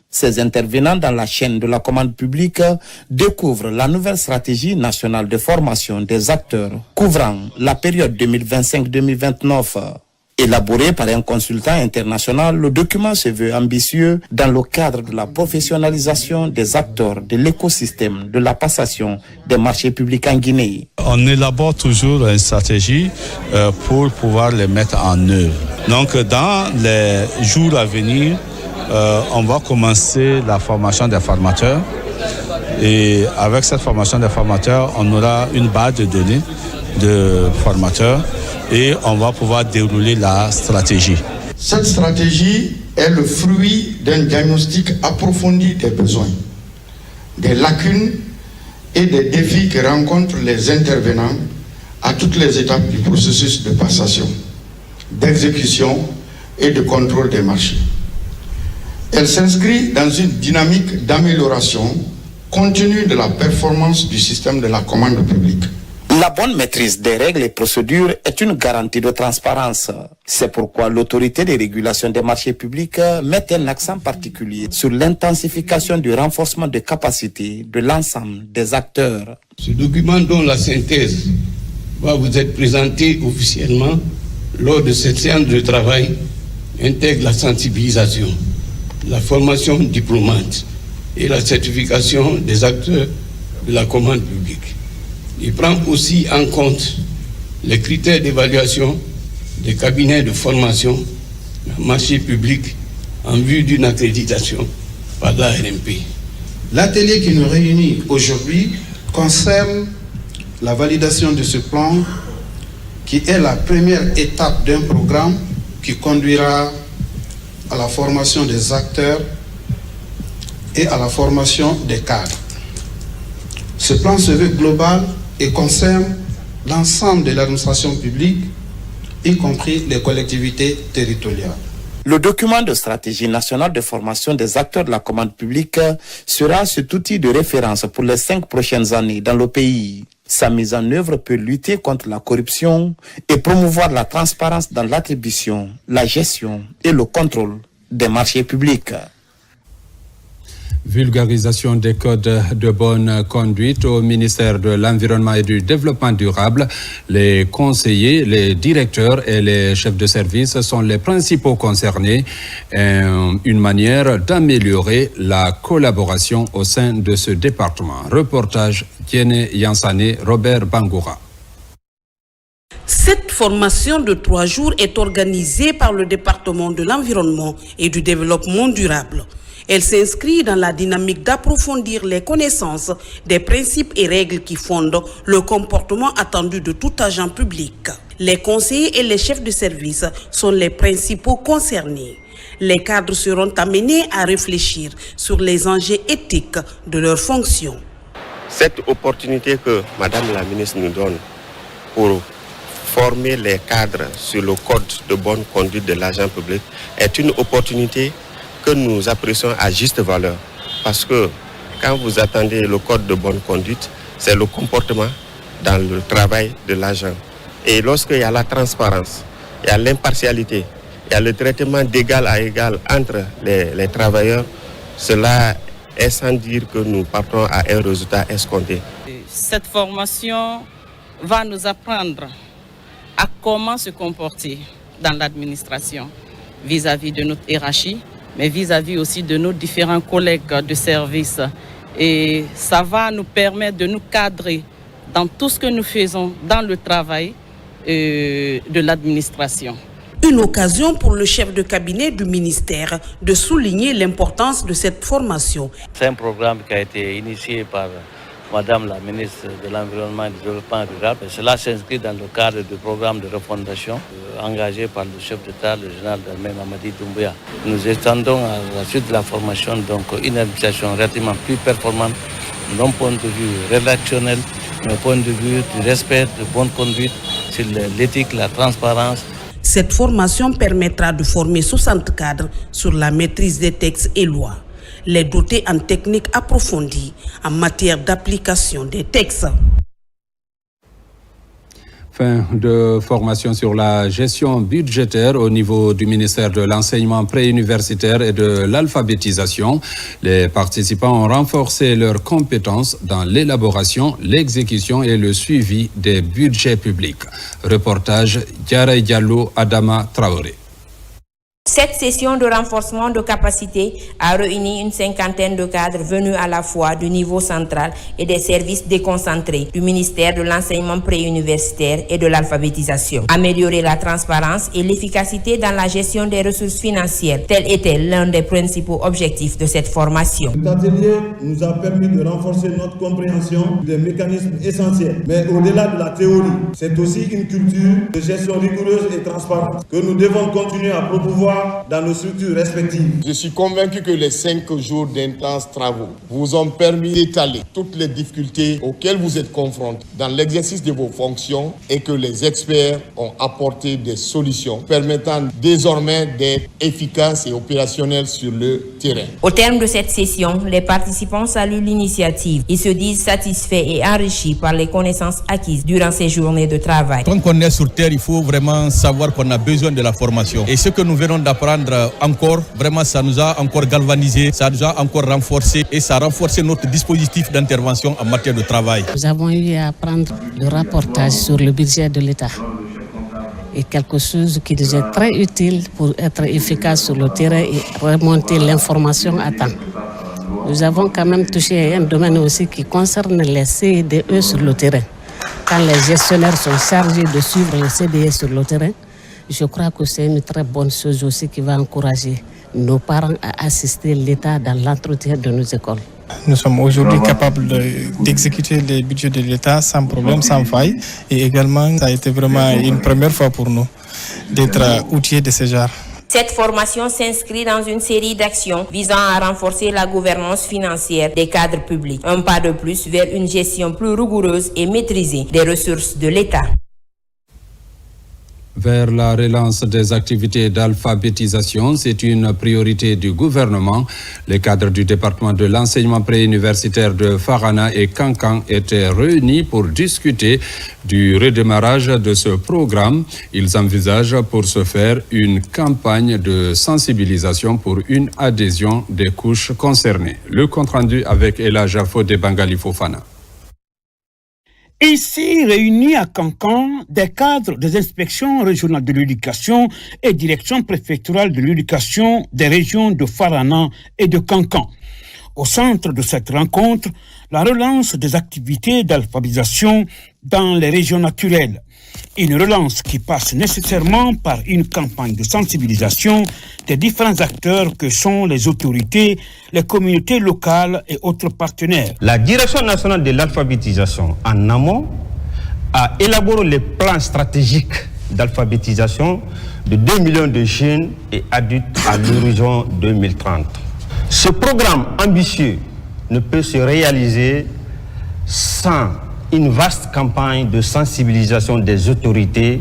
Ces intervenants dans la chaîne de la commande publique découvrent la nouvelle stratégie nationale de formation des acteurs couvrant la période 2025-2029. Élaboré par un consultant international, le document se veut ambitieux dans le cadre de la professionnalisation des acteurs de l'écosystème de la passation des marchés publics en Guinée. On élabore toujours une stratégie pour pouvoir les mettre en œuvre. Donc dans les jours à venir, on va commencer la formation des formateurs. Et avec cette formation des formateurs, on aura une base de données de formateurs et on va pouvoir dérouler la stratégie. Cette stratégie est le fruit d'un diagnostic approfondi des besoins, des lacunes et des défis que rencontrent les intervenants à toutes les étapes du processus de passation, d'exécution et de contrôle des marchés. Elle s'inscrit dans une dynamique d'amélioration continue de la performance du système de la commande publique. La bonne maîtrise des règles et procédures est une garantie de transparence. C'est pourquoi l'autorité de régulation des marchés publics met un accent particulier sur l'intensification du renforcement de capacités de l'ensemble des acteurs. Ce document dont la synthèse va vous être présentée officiellement lors de cette séance de travail intègre la sensibilisation, la formation diplômante et la certification des acteurs de la commande publique. Il prend aussi en compte les critères d'évaluation des cabinets de formation en marché public en vue d'une accréditation par l'ARMP. L'atelier qui nous réunit aujourd'hui concerne la validation de ce plan qui est la première étape d'un programme qui conduira à la formation des acteurs et à la formation des cadres. Ce plan se veut global et concerne l'ensemble de l'administration publique, y compris les collectivités territoriales. Le document de stratégie nationale de formation des acteurs de la commande publique sera cet outil de référence pour les 5 prochaines années dans le pays. Sa mise en œuvre peut lutter contre la corruption et promouvoir la transparence dans l'attribution, la gestion et le contrôle des marchés publics. Vulgarisation des codes de bonne conduite au ministère de l'Environnement et du Développement durable. Les conseillers, les directeurs et les chefs de service sont les principaux concernés. Une manière d'améliorer la collaboration au sein de ce département. Reportage Kiene Yansane, Robert Bangoura. Cette formation de 3 jours est organisée par le département de l'Environnement et du Développement durable. Elle s'inscrit dans la dynamique d'approfondir les connaissances des principes et règles qui fondent le comportement attendu de tout agent public. Les conseillers et les chefs de service sont les principaux concernés. Les cadres seront amenés à réfléchir sur les enjeux éthiques de leur fonction. Cette opportunité que Madame la ministre nous donne pour former les cadres sur le code de bonne conduite de l'agent public est une opportunité que nous apprécions à juste valeur. Parce que quand vous attendez le code de bonne conduite, c'est le comportement dans le travail de l'agent. Et lorsqu'il y a la transparence, il y a l'impartialité, il y a le traitement d'égal à égal entre les travailleurs, cela est sans dire que nous partons à un résultat escompté. Cette formation va nous apprendre à comment se comporter dans l'administration vis-à-vis de notre hiérarchie, mais vis-à-vis aussi de nos différents collègues de service. Et ça va nous permettre de nous cadrer dans tout ce que nous faisons dans le travail de l'administration. Une occasion pour le chef de cabinet du ministère de souligner l'importance de cette formation. C'est un programme qui a été initié par Madame la ministre de l'Environnement et du Développement rural. Cela s'inscrit dans le cadre du programme de refondation engagé par le chef d'État, le général d'armée Mamadi Doumbouya. Nous étendons à la suite de la formation donc une administration relativement plus performante d'un point de vue rédactionnel, d'un point de vue du respect, de bonne conduite, sur l'éthique, la transparence. Cette formation permettra de former 60 cadres sur la maîtrise des textes et lois, les doter en techniques approfondies en matière d'application des textes. Fin de formation sur la gestion budgétaire au niveau du ministère de l'enseignement préuniversitaire et de l'alphabétisation. Les participants ont renforcé leurs compétences dans l'élaboration, l'exécution et le suivi des budgets publics. Reportage Diarra Diallo, Adama Traoré. Cette session de renforcement de capacité a réuni une cinquantaine de cadres venus à la fois du niveau central et des services déconcentrés du ministère de l'enseignement préuniversitaire et de l'alphabétisation. Améliorer la transparence et l'efficacité dans la gestion des ressources financières, tel était l'un des principaux objectifs de cette formation. Cet atelier nous a permis de renforcer notre compréhension des mécanismes essentiels. Mais au-delà de la théorie, c'est aussi une culture de gestion rigoureuse et transparente que nous devons continuer à promouvoir dans nos structures respectives. Je suis convaincu que les 5 jours d'intenses travaux vous ont permis d'étaler toutes les difficultés auxquelles vous êtes confrontés dans l'exercice de vos fonctions et que les experts ont apporté des solutions permettant désormais d'être efficaces et opérationnels sur le terrain. Au terme de cette session, les participants saluent l'initiative. Ils se disent satisfaits et enrichis par les connaissances acquises durant ces journées de travail. Quand on est sur terre, il faut vraiment savoir qu'on a besoin de la formation. Et ce que nous venons d'apprendre encore, vraiment ça nous a encore galvanisé, ça nous a encore renforcé et ça a renforcé notre dispositif d'intervention en matière de travail. Nous avons eu à apprendre le rapportage sur le budget de l'État et quelque chose qui nous est très utile pour être efficace sur le terrain et remonter l'information à temps. Nous avons quand même touché un domaine aussi qui concerne les CDE sur le terrain. Quand les gestionnaires sont chargés de suivre les CDE sur le terrain, je crois que c'est une très bonne chose aussi qui va encourager nos parents à assister l'État dans l'entretien de nos écoles. Nous sommes aujourd'hui capables d'exécuter les budgets de l'État sans problème, sans faille. Et également, ça a été vraiment une première fois pour nous d'être outillés de ce genre. Cette formation s'inscrit dans une série d'actions visant à renforcer la gouvernance financière des cadres publics. Un pas de plus vers une gestion plus rigoureuse et maîtrisée des ressources de l'État. Vers la relance des activités d'alphabétisation, c'est une priorité du gouvernement. Les cadres du département de l'enseignement préuniversitaire de Farana et Kankan étaient réunis pour discuter du redémarrage de ce programme. Ils envisagent pour ce faire une campagne de sensibilisation pour une adhésion des couches concernées. Le compte-rendu avec Ella Jafo de Bangali Fofana. Ici, réunis à Kankan, des cadres des inspections régionales de l'éducation et direction préfectorale de l'éducation des régions de Farana et de Kankan. Au centre de cette rencontre, la relance des activités d'alphabétisation dans les régions naturelles. Une relance qui passe nécessairement par une campagne de sensibilisation des différents acteurs que sont les autorités, les communautés locales et autres partenaires. La Direction nationale de l'alphabétisation en amont a élaboré les plans stratégiques d'alphabétisation de 2 millions de jeunes et adultes à l'horizon 2030. Ce programme ambitieux ne peut se réaliser sans une vaste campagne de sensibilisation des autorités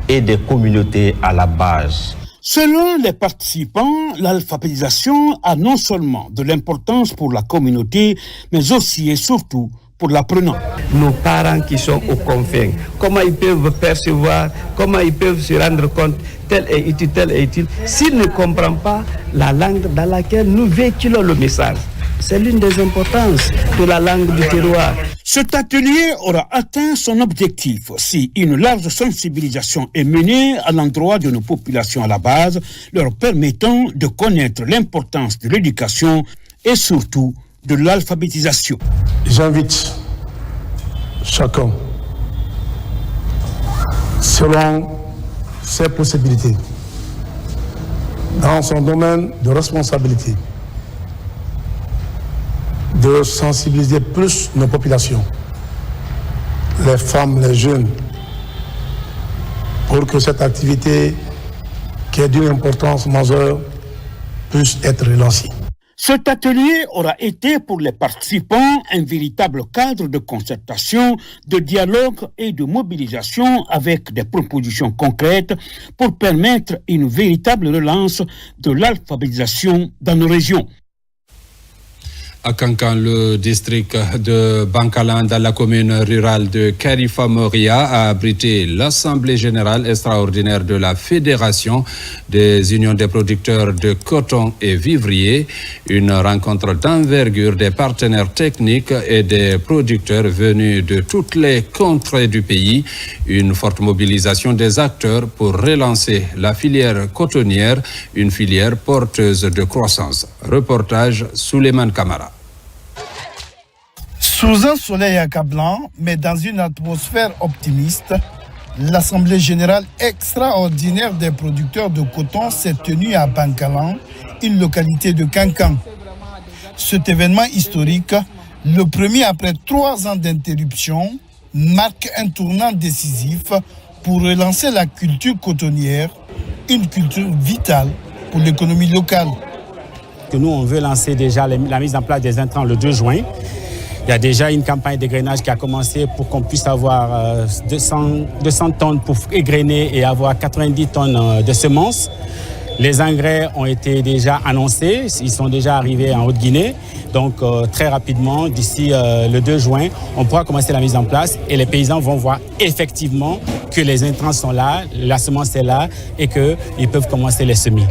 et des communautés à la base. Selon les participants, l'alphabétisation a non seulement de l'importance pour la communauté, mais aussi et surtout pour l'apprenant. Nos parents qui sont aux confins, comment ils peuvent percevoir, comment ils peuvent se rendre compte, tel est utile, s'ils ne comprennent pas la langue dans laquelle nous véhiculons le message. C'est l'une des importances de la langue du terroir. Cet atelier aura atteint son objectif si une large sensibilisation est menée à l'endroit de nos populations à la base, leur permettant de connaître l'importance de l'éducation et surtout de l'alphabétisation. J'invite chacun, selon ses possibilités, dans son domaine de responsabilité, de sensibiliser plus nos populations, les femmes, les jeunes, pour que cette activité qui est d'une importance majeure puisse être relancée. Cet atelier aura été pour les participants un véritable cadre de concertation, de dialogue et de mobilisation avec des propositions concrètes pour permettre une véritable relance de l'alphabétisation dans nos régions. À Kankan, le district de Bankalan, dans la commune rurale de Karifa-Moria, a abrité l'Assemblée générale extraordinaire de la Fédération des unions des producteurs de coton et vivriers, une rencontre d'envergure des partenaires techniques et des producteurs venus de toutes les contrées du pays, une forte mobilisation des acteurs pour relancer la filière cotonnière, une filière porteuse de croissance. Reportage Souleymane Kamara. Sous un soleil accablant, mais dans une atmosphère optimiste, l'Assemblée générale extraordinaire des producteurs de coton s'est tenue à Bankalan, une localité de Kankan. Cet événement historique, le premier après 3 ans d'interruption, marque un tournant décisif pour relancer la culture cotonnière, une culture vitale pour l'économie locale. Nous, on veut lancer déjà la mise en place des intrants le 2 juin. Il y a déjà une campagne d'égrainage qui a commencé pour qu'on puisse avoir 200 tonnes pour égrainer et avoir 90 tonnes de semences. Les engrais ont été déjà annoncés, ils sont déjà arrivés en Haute-Guinée. Donc très rapidement, d'ici le 2 juin, on pourra commencer la mise en place et les paysans vont voir effectivement que les intrants sont là, la semence est là et qu'ils peuvent commencer les semis.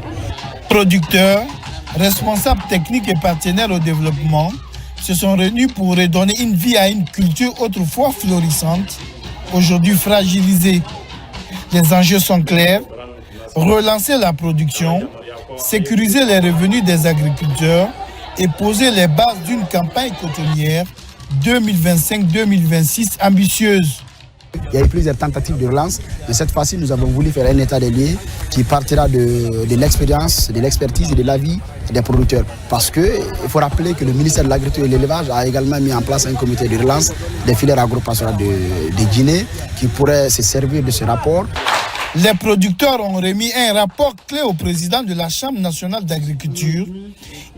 Producteurs, responsables techniques et partenaires au développement se sont réunis pour redonner une vie à une culture autrefois florissante, aujourd'hui fragilisée. Les enjeux sont clairs, relancer la production, sécuriser les revenus des agriculteurs et poser les bases d'une campagne cotonnière 2025-2026 ambitieuse. Il y a eu plusieurs tentatives de relance, mais cette fois-ci, nous avons voulu faire un état des lieux qui partira de l'expérience, de l'expertise et de l'avis des producteurs. Parce qu'il faut rappeler que le ministère de l'Agriculture et de l'Élevage a également mis en place un comité de relance des filières agro-pastorales de Guinée qui pourrait se servir de ce rapport. Les producteurs ont remis un rapport clé au président de la Chambre nationale d'agriculture,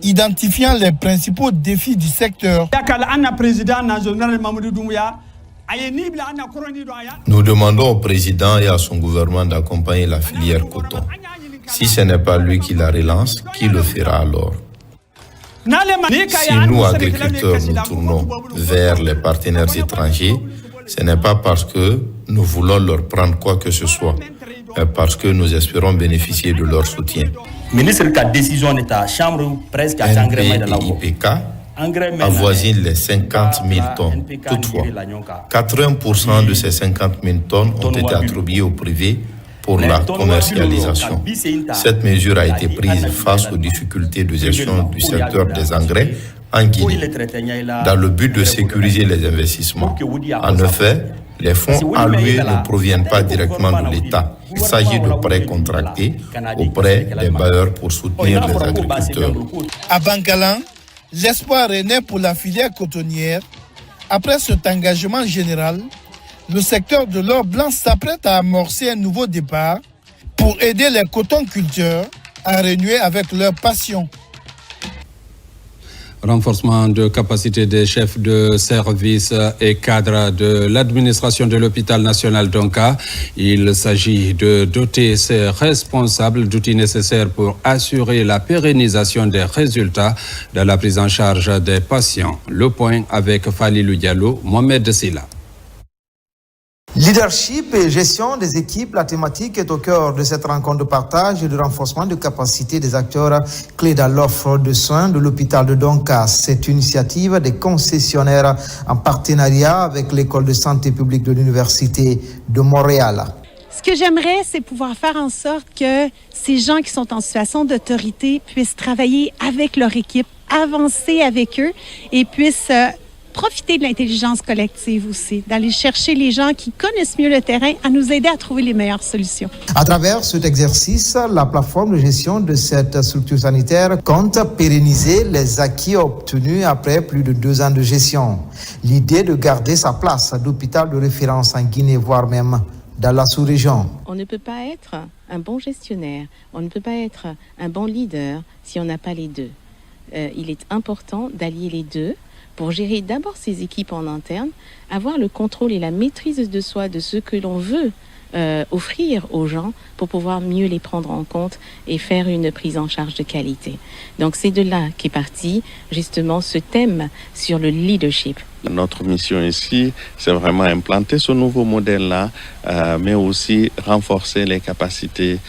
identifiant les principaux défis du secteur. Nous demandons au président et à son gouvernement d'accompagner la filière coton. Si ce n'est pas lui qui la relance, qui le fera alors? Si nous, agriculteurs, nous tournons vers les partenaires étrangers, ce n'est pas parce que nous voulons leur prendre quoi que ce soit, mais parce que nous espérons bénéficier de leur soutien. NPIPK avoisine les 50 000 tonnes. Toutefois, 80% de ces 50 000 tonnes ont été attribuées au privé pour la commercialisation. Cette mesure a été prise face aux difficultés de gestion du secteur des engrais en Guinée, dans le but de sécuriser les investissements. En effet, Les fonds alloués ne proviennent pas directement de l'État. Il s'agit de prêts contractés auprès des bailleurs pour soutenir les agriculteurs. À Bangalan, l'espoir est né pour la filière cotonnière. Après cet engagement général, le secteur de l'or blanc s'apprête à amorcer un nouveau départ pour aider les cotonculteurs à renouer avec leur passion. Renforcement de capacité des chefs de service et cadres de l'administration de l'hôpital national d'Onka. Il s'agit de doter ces responsables d'outils nécessaires pour assurer la pérennisation des résultats de la prise en charge des patients. Le point avec Falilou Diallo, Mohamed Silla. Leadership et gestion des équipes, la thématique est au cœur de cette rencontre de partage et de renforcement de capacité des acteurs clés dans l'offre de soins de l'hôpital de Donka. Cette initiative des concessionnaires en partenariat avec l'école de santé publique de l'Université de Montréal. Ce que j'aimerais, c'est pouvoir faire en sorte que ces gens qui sont en situation d'autorité puissent travailler avec leur équipe, avancer avec eux et puissent profiter de l'intelligence collective aussi, d'aller chercher les gens qui connaissent mieux le terrain à nous aider à trouver les meilleures solutions. À travers cet exercice, la plateforme de gestion de cette structure sanitaire compte pérenniser les acquis obtenus après plus de 2 ans de gestion. L'idée de garder sa place d'hôpital de référence en Guinée, voire même dans la sous-région. On ne peut pas être un bon gestionnaire, on ne peut pas être un bon leader si on n'a pas les deux. Il est important d'allier les deux pour gérer d'abord ses équipes en interne, avoir le contrôle et la maîtrise de soi de ce que l'on veut offrir aux gens pour pouvoir mieux les prendre en compte et faire une prise en charge de qualité. Donc c'est de là qu'est parti justement ce thème sur le leadership. Notre mission ici, c'est vraiment implanter ce nouveau modèle-là, mais aussi renforcer les capacités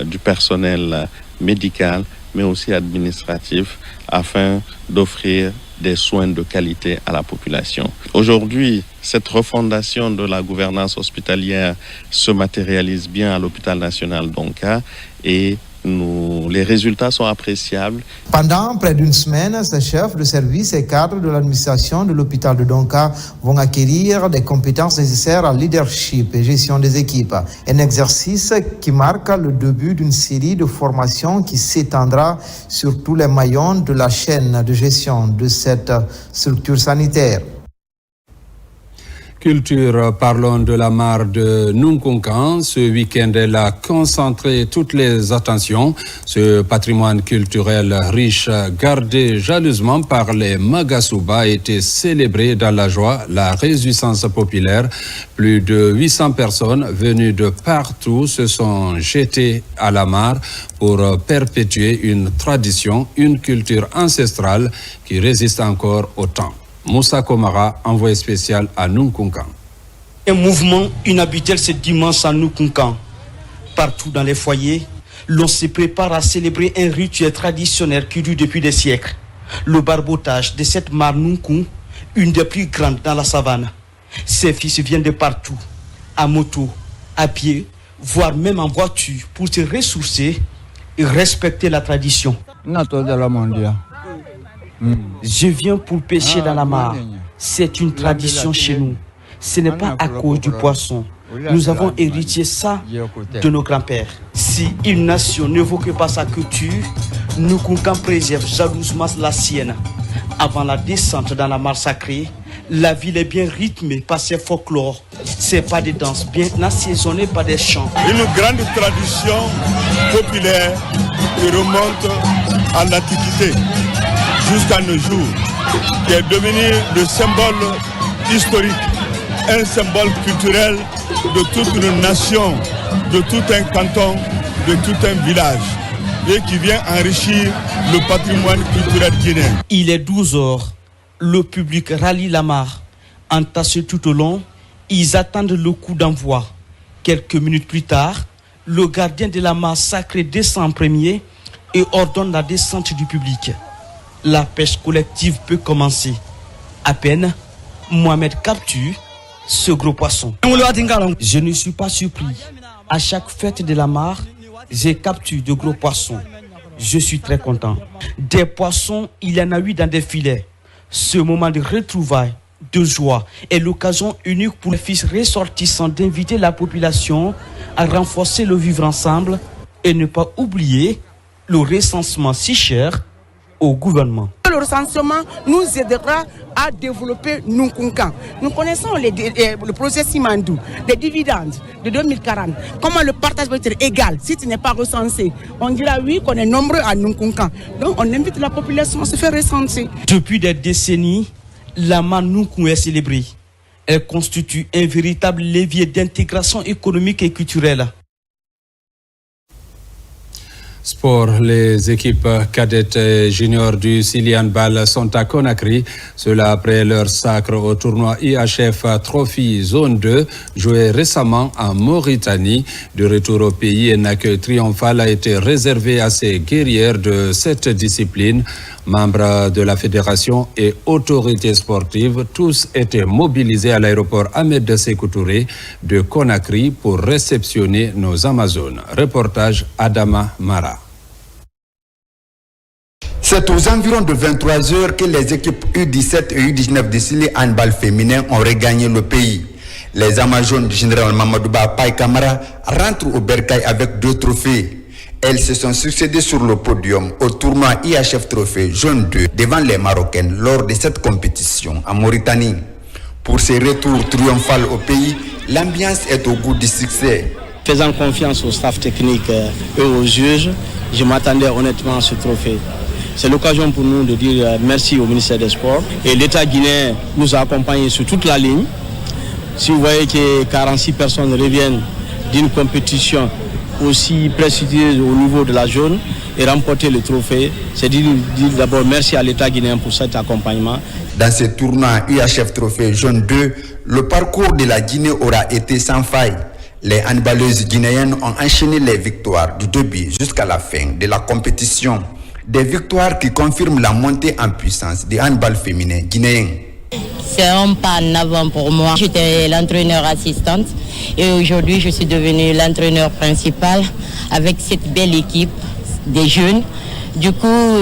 du personnel médical, mais aussi administratif, afin d'offrir des soins de qualité à la population. Aujourd'hui, cette refondation de la gouvernance hospitalière se matérialise bien à l'hôpital national d'Onka et les résultats sont appréciables. Pendant près d'une semaine, ces chefs de service et cadres de l'administration de l'hôpital de Donka vont acquérir des compétences nécessaires à leadership et gestion des équipes. Un exercice qui marque le début d'une série de formations qui s'étendra sur tous les maillons de la chaîne de gestion de cette structure sanitaire. Culture, parlons de la mare de Nunkunkan. Ce week-end, elle a concentré toutes les attentions. Ce patrimoine culturel riche, gardé jalousement par les Magasuba, a été célébré dans la joie, la réjouissance populaire. Plus de 800 personnes venues de partout se sont jetées à la mare pour perpétuer une tradition, une culture ancestrale qui résiste encore au temps. Moussa Komara, envoyé spécial à Nunkunkan. Un mouvement inhabituel ce dimanche à Nunkunkan. Partout dans les foyers, l'on se prépare à célébrer un rituel traditionnel qui dure depuis des siècles. Le barbotage de cette mare Nunku, une des plus grandes dans la savane. Ses fils viennent de partout, à moto, à pied, voire même en voiture, pour se ressourcer et respecter la tradition. Je viens pour pêcher dans la mare. C'est une tradition chez nous. Ce n'est pas à cause du poisson. Nous avons hérité ça de nos grands-pères. Si une nation n'évoque pas sa culture, Nunkunkan préserve jalousement la sienne. Avant la descente dans la mare sacrée, la ville est bien rythmée par ses folklores. C'est pas des danses bien assaisonnées par des chants. Une grande tradition populaire qui remonte à l'Antiquité jusqu'à nos jours, qui est devenu le symbole historique, un symbole culturel de toute une nation, de tout un canton, de tout un village, et qui vient enrichir le patrimoine culturel guinéen. Il est 12 heures, le public rallie la mare. Entassés tout au long, ils attendent le coup d'envoi. Quelques minutes plus tard, le gardien de la mare sacrée descend en premier et ordonne la descente du public. La pêche collective peut commencer. À peine, Mohamed capture ce gros poisson. Je ne suis pas surpris. À chaque fête de la mare, j'ai capturé de gros poissons. Je suis très content. Des poissons, il y en a eu dans des filets. Ce moment de retrouvailles de joie est l'occasion unique pour les fils ressortissants d'inviter la population à renforcer le vivre ensemble et ne pas oublier le recensement si cher au gouvernement. Le recensement nous aidera à développer Nunkunkan. Nous connaissons le projet Simandou, les dividendes de 2040. Comment le partage peut être égal si tu n'es pas recensé? On dira oui qu'on est nombreux à Nunkunkan. Donc on invite la population à se faire recenser. Depuis des décennies, la Manoukou est célébrée. Elle constitue un véritable levier d'intégration économique et culturelle. Sport, les équipes cadettes et juniors du Sili Handball sont à Conakry. Cela après leur sacre au tournoi IHF Trophy Zone 2, joué récemment en Mauritanie. De retour au pays, un accueil triomphal a été réservé à ces guerrières de cette discipline. Membres de la fédération et autorités sportives, tous étaient mobilisés à l'aéroport Ahmed Sékou Touré de Conakry pour réceptionner nos Amazones. Reportage Adama Mara. C'est aux environs de 23 heures que les équipes U17 et U19 de Sili Handball féminin ont regagné le pays. Les Amazones du général Mamadouba Paye Kamara rentrent au Bercail avec 2 trophées. Elles se sont succédées sur le podium au tournoi IHF Trophy Jaune 2 devant les Marocaines lors de cette compétition en Mauritanie. Pour ces retours triomphales au pays, l'ambiance est au goût du succès. Faisant confiance au staff technique et aux juges, je m'attendais honnêtement à ce trophée. C'est l'occasion pour nous de dire merci au ministère des Sports. Et l'État guinéen nous a accompagnés sur toute la ligne. Si vous voyez que 46 personnes reviennent d'une compétition aussi prestigieuse au niveau de la zone et remporter le trophée, c'est dire d'abord merci à l'État guinéen pour cet accompagnement. Dans ce tournoi UHF Trophy Jaune 2, le parcours de la Guinée aura été sans faille. Les handballeuses guinéennes ont enchaîné les victoires du début jusqu'à la fin de la compétition. Des victoires qui confirment la montée en puissance du handball féminin guinéen. C'est un pas en avant pour moi. J'étais l'entraîneur assistante et aujourd'hui je suis devenue l'entraîneur principal avec cette belle équipe des jeunes. Du coup,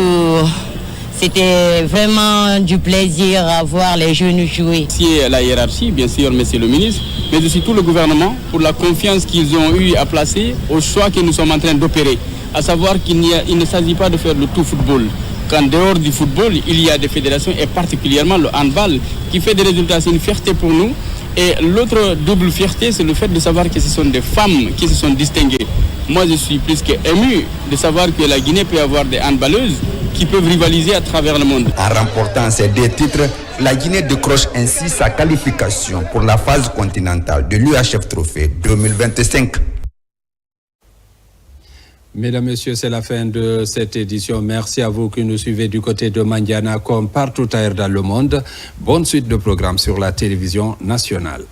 c'était vraiment du plaisir à voir les jeunes jouer. C'est la hiérarchie, bien sûr, monsieur le ministre, mais aussi tout le gouvernement pour la confiance qu'ils ont eu à placer au choix que nous sommes en train d'opérer. À savoir qu'il ne s'agit pas de faire le tout football. Qu'en dehors du football, il y a des fédérations et particulièrement le handball qui fait des résultats. C'est une fierté pour nous. Et l'autre double fierté, c'est le fait de savoir que ce sont des femmes qui se sont distinguées. Moi, je suis plus qu'ému de savoir que la Guinée peut avoir des handballeuses qui peuvent rivaliser à travers le monde. En remportant ces 2 titres, la Guinée décroche ainsi sa qualification pour la phase continentale de l'UHF Trophy 2025. Mesdames, Messieurs, c'est la fin de cette édition. Merci à vous qui nous suivez du côté de Mandiana comme partout ailleurs dans le monde. Bonne suite de programmes sur la télévision nationale.